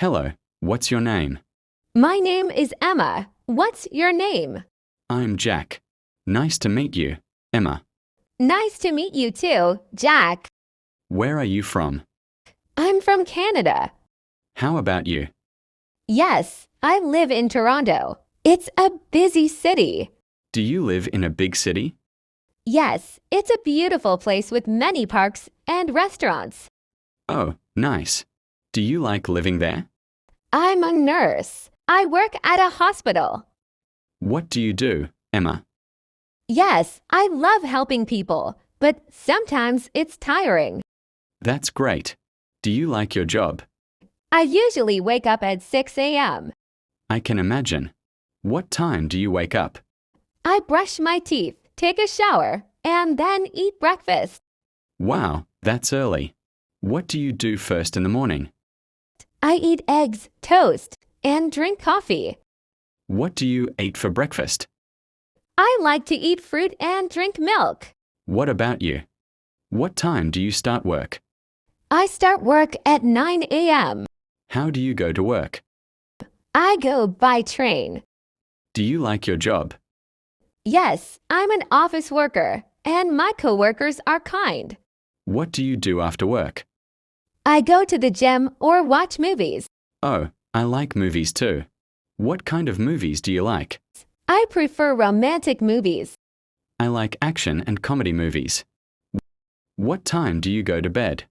Hello, what's your name? My name is Emma. What's your name? I'm Jack. Nice to meet you, Emma. Nice to meet you too, Jack. Where are you from? I'm from Canada. How about you? Yes, I live in Toronto. It's a busy city. Do you live in a big city? Yes, it's a beautiful place with many parks and restaurants. Oh, nice. Do you like living there? I'm a nurse. I work at a hospital. What do you do, Emma? Yes, I love helping people, but sometimes it's tiring. That's great. Do you like your job? I usually wake up at 6 a.m. I can imagine. What time do you wake up? I brush my teeth, take a shower, and then eat breakfast. Wow, that's early. What do you do first in the morning? I eat eggs, toast, and drink coffee. What do you eat for breakfast? I like to eat fruit and drink milk. What about you? What time do you start work? I start work at 9 a.m. How do you go to work? I go by train. Do you like your job? Yes, I'm an office worker, and my coworkers are kind. What do you do after work? I go to the gym or watch movies. Oh, I like movies too. What kind of movies do you like? I prefer romantic movies. I like action and comedy movies. What time do you go to bed?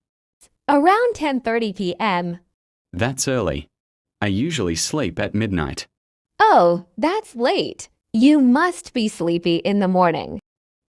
Around 10:30 p.m. That's early. I usually sleep at midnight. Oh, that's late. You must be sleepy in the morning.